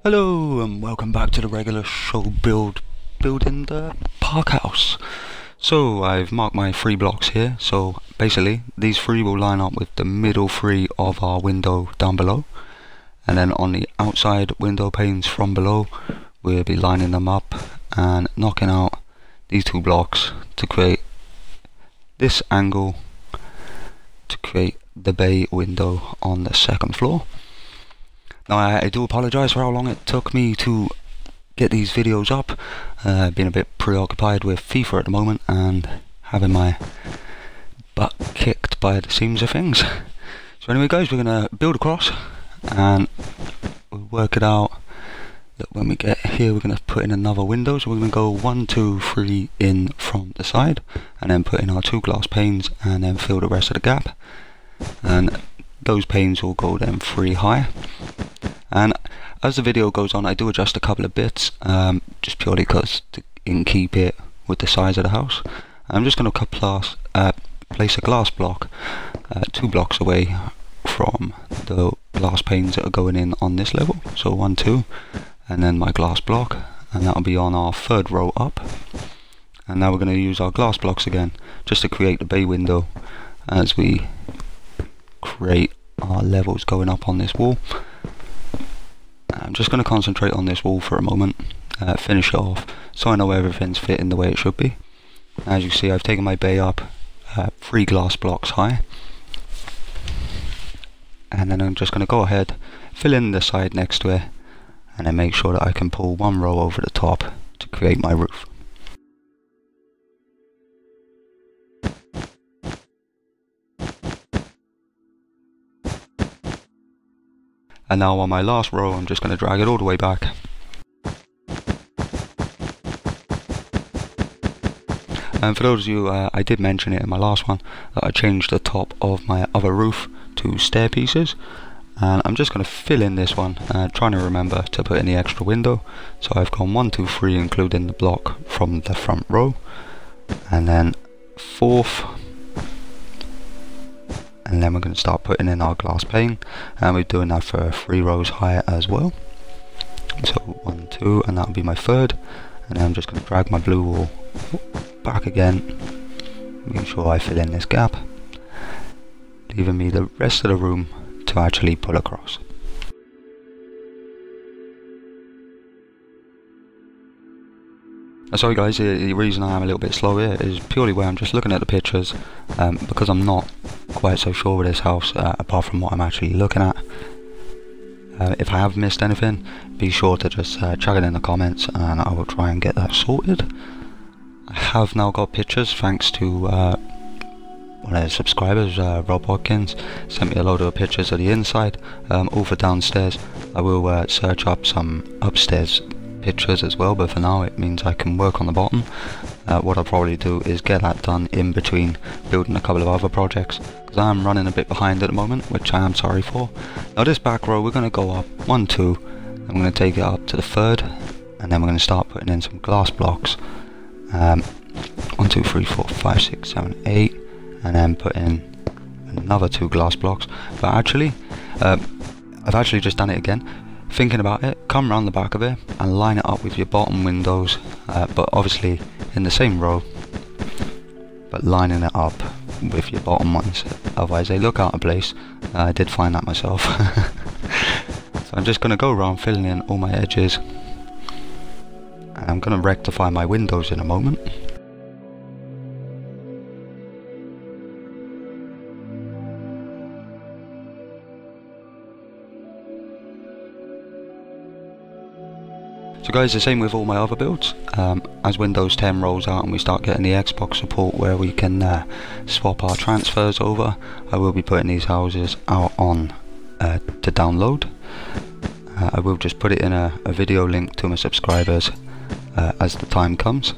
Hello and welcome back to the regular show building the park house. So I've marked my 3 blocks here. So basically these 3 will line up with the middle 3 of our window down below, and then on the outside window panes from below we'll be lining them up and knocking out these 2 blocks to create this angle to create the bay window on the 2nd floor. Now I do apologise for how long it took me to get these videos up. Been a bit preoccupied with FIFA at the moment and having my butt kicked by the seams of things. So anyway guys, we're going to build across and we'll work it out that when we get here we're going to put in another window. So we're going to go 1, 2, 3 in from the side and then put in our 2 glass panes and then fill the rest of the gap. And those panes will go then 3 high. And as the video goes on I do adjust a couple of bits, just purely because to keep it with the size of the house. I'm just going to place a glass block 2 blocks away from the glass panes that are going in on this level. So 1, 2 and then my glass block, and that'll be on our 3rd row up. And now we're going to use our glass blocks again just to create the bay window as we create our levels going up on this wall. I'm just going to concentrate on this wall for a moment, finish it off so I know everything's fitting the way it should be. As you see, I've taken my bay up 3 glass blocks high, and then I'm just going to go ahead, fill in the side next to it, and then make sure that I can pull 1 row over the top to create my roof. And now on my last row I'm just going to drag it all the way back. And for those of you, I did mention it in my last one, that I changed the top of my other roof to stair pieces. And I'm just going to fill in this one, trying to remember to put in the extra window. So I've gone 1, 2, 3 including the block from the front row. And then 4th. And then we're going to start putting in our glass pane, and we're doing that for 3 rows higher as well. So 1, 2, and that'll be my 3rd. And then I'm just going to drag my blue wall back again, making sure I fill in this gap, leaving me the rest of the room to actually pull across. Sorry guys, the reason I am a little bit slow here is purely where I'm just looking at the pictures, because I'm not quite so sure with this house, apart from what I'm actually looking at. If I have missed anything, be sure to just chuck it in the comments and I will try and get that sorted. I have now got pictures thanks to one of the subscribers, Rob Watkins, sent me a load of pictures of the inside. Over downstairs I will search up some upstairs pictures as well, but for now it means I can work on the bottom. What I'll probably do is get that done in between building a couple of other projects, because I'm running a bit behind at the moment, which I am sorry for. Now this back row we're going to go up 1, 2, I'm going to take it up to the 3rd, and then we're going to start putting in some glass blocks. 1, 2, 3, 4, 5, 6, 7, 8, and then put in another 2 glass blocks. But actually I've actually just done it again. Thinking about it, come round the back of it and line it up with your bottom windows, but obviously in the same row, but lining it up with your bottom ones, otherwise they look out of place. I did find that myself. So I'm just going to go around filling in all my edges, and I'm going to rectify my windows in a moment. So guys, the same with all my other builds. As Windows 10 rolls out and we start getting the Xbox support where we can swap our transfers over, I will be putting these houses out on to download. I will just put it in a video link to my subscribers as the time comes.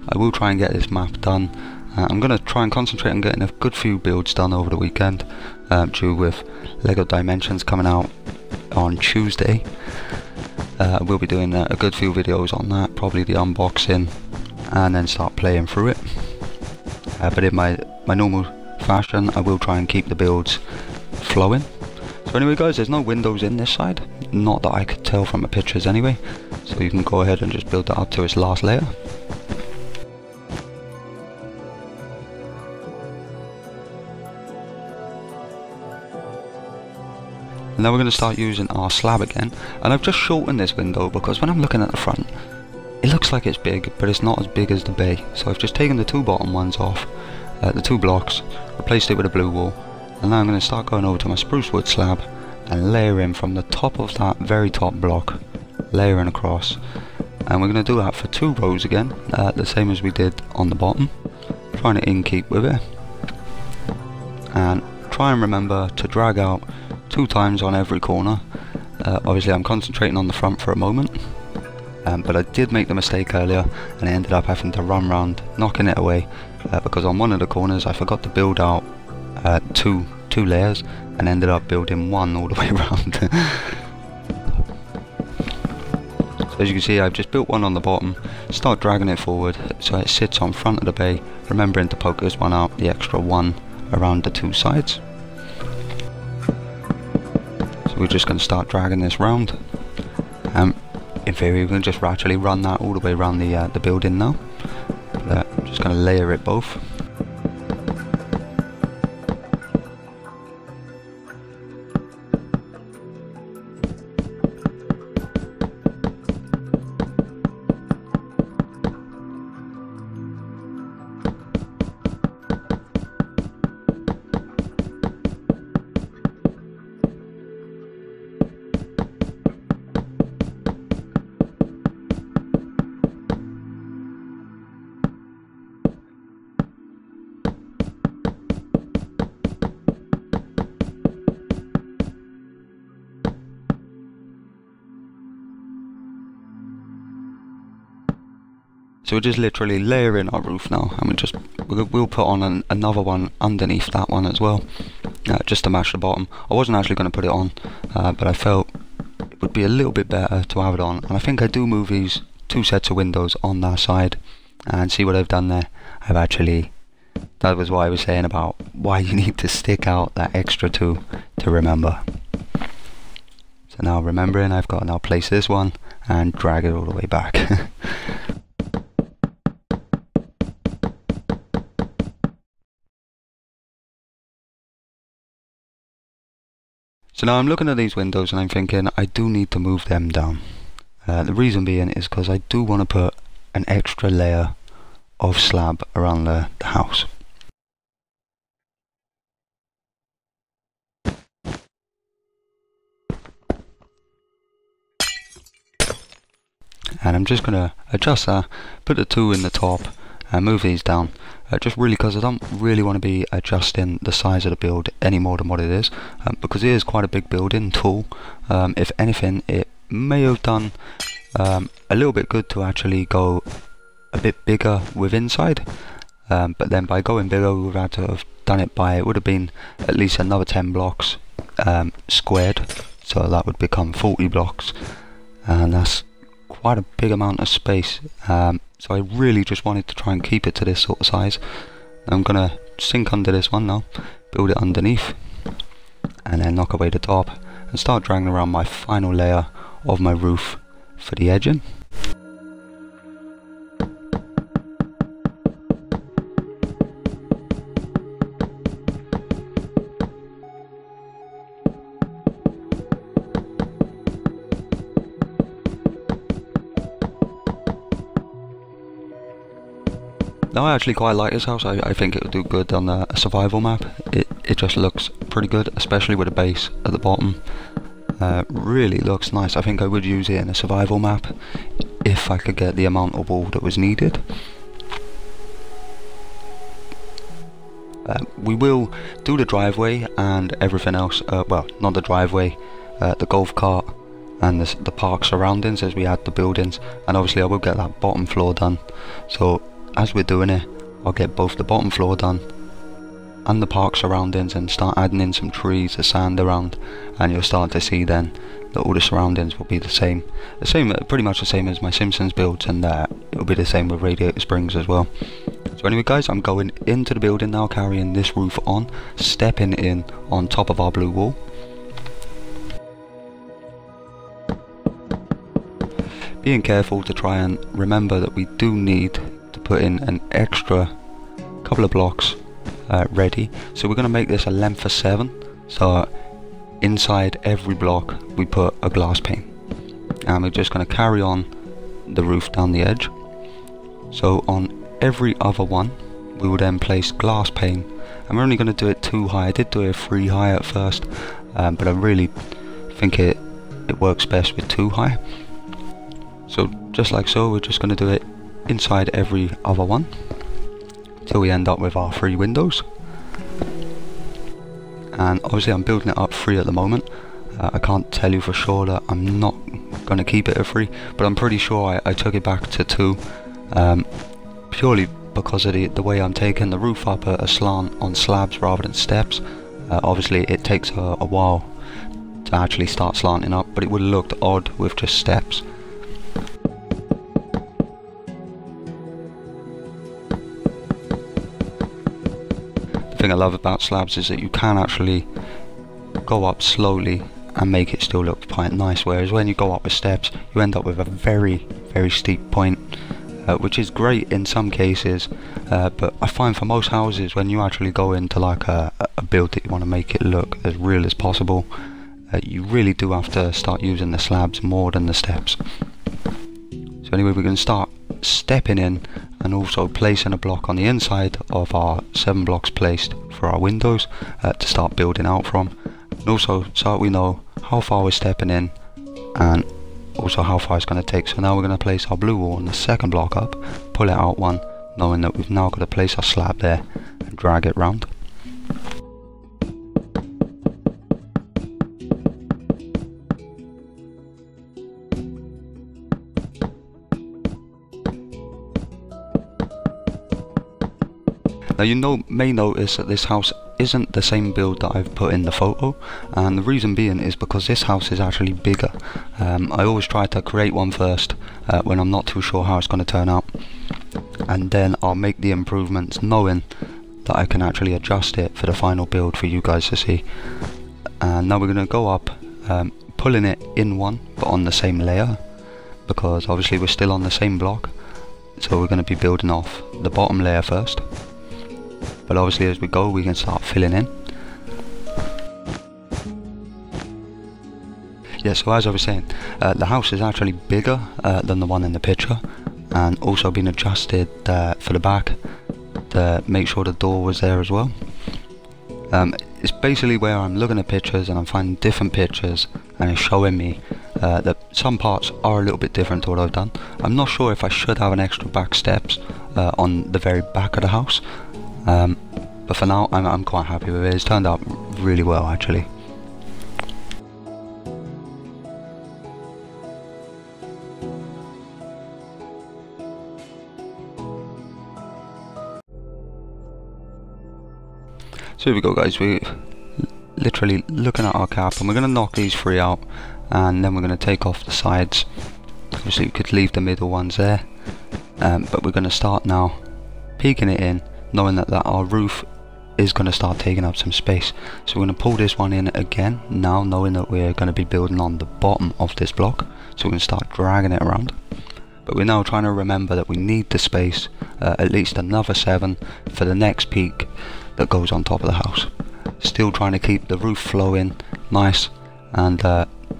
I will try and get this map done. I'm going to try and concentrate on getting a good few builds done over the weekend, due with LEGO Dimensions coming out on Tuesday. We'll be doing a good few videos on that, probably the unboxing, and then start playing through it. But in my normal fashion, I will try and keep the builds flowing. So anyway guys, there's no windows in this side, not that I could tell from the pictures anyway, so you can go ahead and just build that up to its last layer. And now we're going to start using our slab again, and I've just shortened this window because when I'm looking at the front, it looks like it's big, but it's not as big as the bay. So I've just taken the two bottom ones off, the two blocks, replaced it with a blue wall, and now I'm going to start going over to my spruce wood slab and layering from the top of that very top block, layering across. And we're going to do that for 2 rows again, the same as we did on the bottom, trying to keep with it. And try and remember to drag out 2 times on every corner. Obviously I'm concentrating on the front for a moment, but I did make the mistake earlier and I ended up having to run round knocking it away because on one of the corners I forgot to build out two layers and ended up building one all the way around. So as you can see, I've just built one on the bottom, start dragging it forward so it sits on front of the bay, remembering to poke this one out, the extra one around the 2 sides. So we're just going to start dragging this round. In theory we're going to just actually run that all the way around the building now. I'm just going to layer it both. So we're just literally layering our roof now, and we'll put on another one underneath that one as well, just to match the bottom. I wasn't actually going to put it on, but I felt it would be a little bit better to have it on, and I think I do move these 2 sets of windows on that side, and see what I've done there. That was what I was saying about why you need to stick out that extra 2 to remember. So now remembering, I've got to now place this one and drag it all the way back. So now I'm looking at these windows and I'm thinking I do need to move them down. The reason being is because I do want to put an extra layer of slab around the house. And I'm just going to adjust that, put the 2 in the top and move these down. Just really because I don't really want to be adjusting the size of the build any more than what it is, because it is quite a big building, tall. If anything, it may have done a little bit good to actually go a bit bigger with inside, but then by going bigger we would have to have done it by, it would have been at least another 10 blocks squared, so that would become 40 blocks, and that's quite a big amount of space. So I really just wanted to try and keep it to this sort of size. I'm gonna sink under this one now, build it underneath, and then knock away the top and start dragging around my final layer of my roof for the edging. Now I actually quite like this house. I think it would do good on a survival map. It just looks pretty good, especially with the base at the bottom. Really looks nice. I think I would use it in a survival map if I could get the amount of wool that was needed. We will do the driveway and everything else, well, not the driveway, the golf cart and the park surroundings as we add the buildings, and obviously I will get that bottom floor done. So as we're doing it, I'll get both the bottom floor done and the park surroundings and start adding in some trees, the sand around, and you'll start to see then that all the surroundings will be the same, pretty much the same as my Simpsons builds, and it'll be the same with Radiator Springs as well. So anyway guys, I'm going into the building now, carrying this roof on, stepping in on top of our blue wall. being careful to try and remember that we do need to put in an extra couple of blocks ready. So we're going to make this a length of 7, so inside every block we put a glass pane, and we're just going to carry on the roof down the edge. So on every other one we will then place glass pane, and we're only going to do it 2 high. I did do it 3 high at first, but I really think it works best with 2 high. So just like so, we're just going to do it inside every other one till we end up with our 3 windows. And obviously I'm building it up 3 at the moment. I can't tell you for sure that I'm not going to keep it at 3, but I'm pretty sure I took it back to 2, purely because of the way I'm taking the roof up at a slant on slabs rather than steps. Obviously it takes a while to actually start slanting up, but it would have looked odd with just steps. The thing I love about slabs is that you can actually go up slowly and make it still look quite nice, whereas when you go up with steps you end up with a very steep point, which is great in some cases, but I find for most houses when you actually go into like a build that you want to make it look as real as possible, you really do have to start using the slabs more than the steps. So anyway, we're going to start stepping in and also placing a block on the inside of our 7 blocks placed for our windows to start building out from, and also so that we know how far we're stepping in and also how far it's going to take. So now we're going to place our blue wall on the 2nd block up, pull it out 1, knowing that we've now got to place our slab there and drag it round. Now you may notice that this house isn't the same build that I've put in the photo, and the reason being is because this house is actually bigger. I always try to create one first when I'm not too sure how it's going to turn out, and then I'll make the improvements knowing that I can actually adjust it for the final build for you guys to see. And now we're going to go up, pulling it in one but on the same layer, because obviously we're still on the same block, so we're going to be building off the bottom layer first. But obviously as we go we can start filling in. Yeah, so as I was saying, the house is actually bigger than the one in the picture, and also been adjusted for the back to make sure the door was there as well. It's basically where I'm looking at pictures and I'm finding different pictures and it's showing me that some parts are a little bit different to what I've done. I'm not sure if I should have an extra back steps on the very back of the house. But for now I'm quite happy with it. It's turned out really well actually. So here we go guys, we're literally looking at our cap and we're going to knock these 3 out, and then we're going to take off the sides. Obviously we could leave the middle ones there, but we're going to start now peeking it in, knowing that our roof is going to start taking up some space. So we're going to pull this one in again now, knowing that we're going to be building on the bottom of this block, so we're going to start dragging it around. But we're now trying to remember that we need the space, at least another 7 for the next peak that goes on top of the house. Still trying to keep the roof flowing nice, and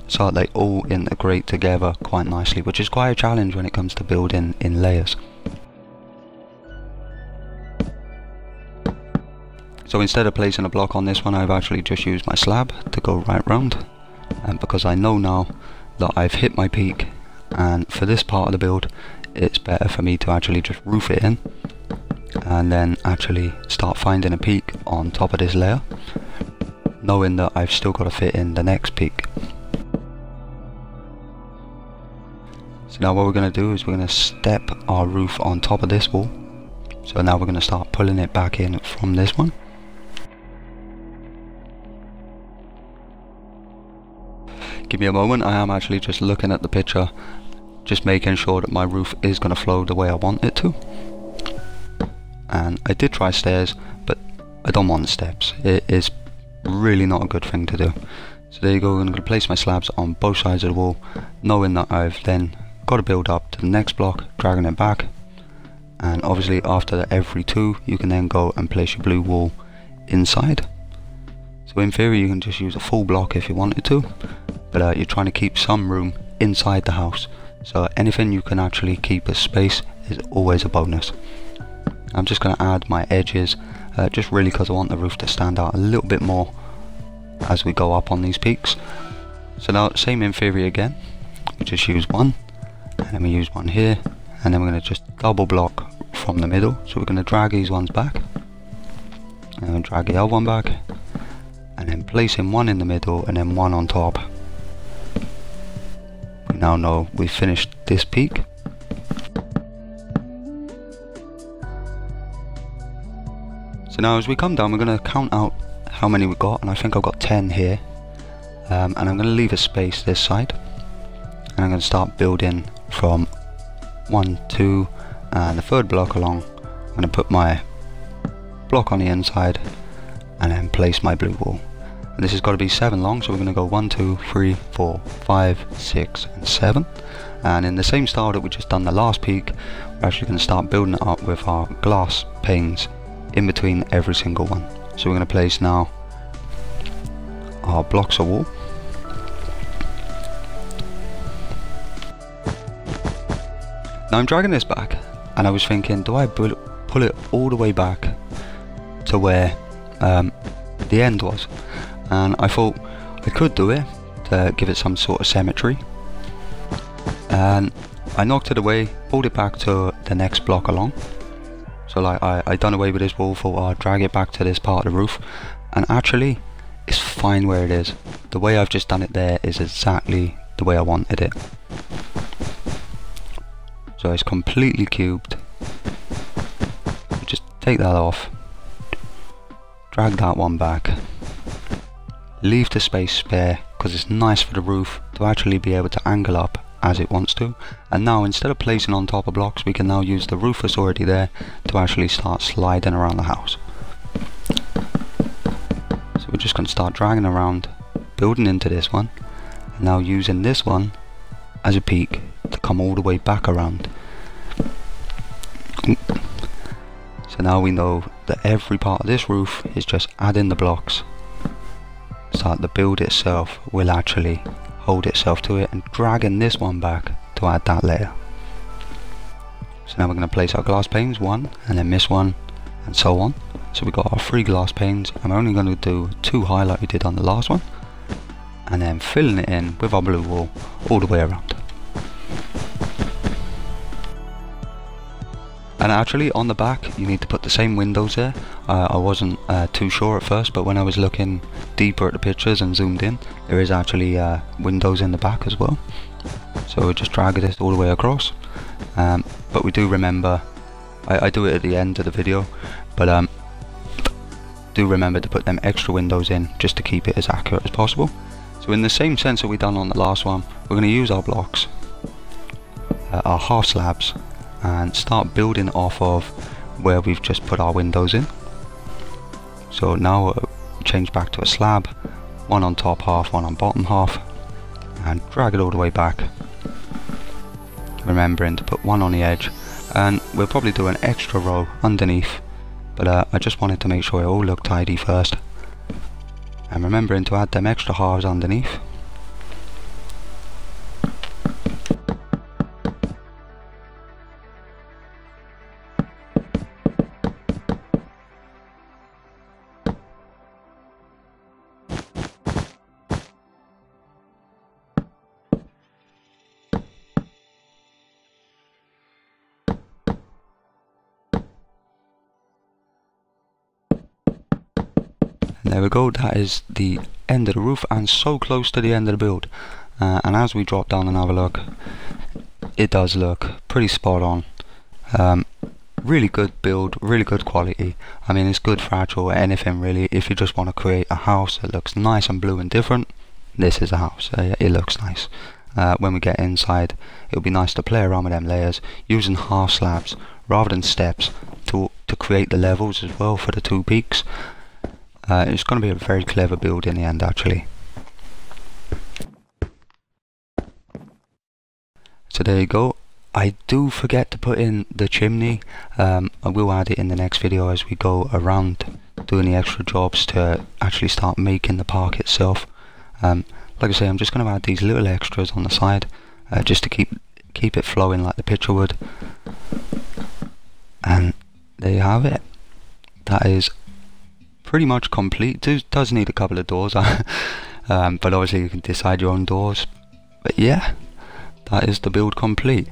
so that they all integrate together quite nicely, which is quite a challenge when it comes to building in layers. So instead of placing a block on this one, I've actually just used my slab to go right round, and because I know now that I've hit my peak, and for this part of the build it's better for me to actually just roof it in and then actually start finding a peak on top of this layer, knowing that I've still got to fit in the next peak. So now what we're going to do is we're going to step our roof on top of this wall. So now we're going to start pulling it back in from this one. Give me a moment, I am actually just looking at the picture, just making sure that my roof is going to flow the way I want it to. And I did try stairs, but I don't want steps. It is really not a good thing to do. So there you go, I'm going to place my slabs on both sides of the wall, knowing that I've then got to build up to the next block, dragging it back, and obviously after every 2 you can then go and place your blue wall inside. So in theory you can just use a full block if you wanted to, but you're trying to keep some room inside the house, so anything you can actually keep as space is always a bonus. I'm just going to add my edges, just really because I want the roof to stand out a little bit more as we go up on these peaks. So now same in theory again, we just use one, and then we use one here, and then we're going to just double block from the middle. So we're going to drag these ones back, and drag the other one back, and then placing one in the middle and then one on top. We now know we've finished this peak. So now as we come down, we're going to count out how many we've got, and I think I've got 10 here, and I'm going to leave a space this side, and I'm going to start building from 1, 2, and the third block along. I'm going to put my block on the inside and then place my blue wall, and this has got to be 7 long, so we're going to go 1, 2, 3, 4, 5, 6 and 7, and in the same style that we just done the last peak, we're actually going to start building it up with our glass panes in between every single one. So we're going to place now our blocks of wall, now I'm dragging this back, and I was thinking, do I pull it all the way back to where the end was? And I thought I could do it to give it some sort of symmetry, and I knocked it away, pulled it back to the next block along. So like I done away with this wall, thought I'd drag it back to this part of the roof, and actually it's fine where it is. The way I've just done it there is exactly the way I wanted it. So it's completely cubed. Just take that off, drag that one back, leave the space spare because it's nice for the roof to actually be able to angle up as it wants to. And now instead of placing on top of blocks, we can now use the roof that's already there to actually start sliding around the house. So we're just going to start dragging around, building into this one, and now using this one as a peak to come all the way back around. So now we know that every part of this roof is just adding the blocks, so that the build itself will actually hold itself to it, and dragging this one back to add that layer. So now we're going to place our glass panes, one and then miss one, and so on. So we've got our 3 glass panes, and we're only going to do 2 high like we did on the last one, and then filling it in with our blue wall all the way around. And actually on the back you need to put the same windows there. I wasn't too sure at first, but when I was looking deeper at the pictures and zoomed in, there is actually windows in the back as well. So we'll just drag this all the way across, but we do remember, I do it at the end of the video, but do remember to put them extra windows in just to keep it as accurate as possible. So in the same sense that we done on the last one, we're going to use our blocks, our half slabs, and start building off of where we've just put our windows in. So now change back to a slab, one on top half, one on bottom half, and drag it all the way back, remembering to put one on the edge, and we'll probably do an extra row underneath, but I just wanted to make sure it all looked tidy first, and remembering to add them extra halves underneath. There we go, that is the end of the roof, and so close to the end of the build. And as we drop down and have a look, it does look pretty spot on. Really good build, really good quality. I mean, it's good for actual anything really. If you just want to create a house that looks nice and blue and different, this is a house. It looks nice. When we get inside, it'll be nice to play around with them layers, using half slabs rather than steps to create the levels as well for the 2 peaks. It's going to be a very clever build in the end actually. So there you go. I do forget to put in the chimney. I will add it in the next video as we go around doing the extra jobs to actually start making the park itself. Like I say, I'm just going to add these little extras on the side just to keep it flowing like the picture would. And there you have it. That is pretty much complete. It does need a couple of doors, but obviously you can decide your own doors. But yeah, that is the build complete.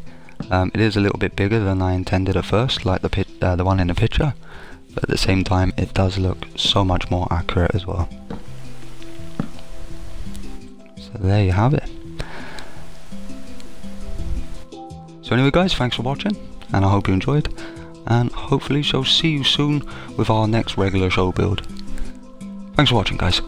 It is a little bit bigger than I intended at first, like the one in the picture, but at the same time it does look so much more accurate as well. So there you have it. So anyway guys, thanks for watching, and I hope you enjoyed, and hopefully shall see you soon with our next regular show build. Thanks for watching guys.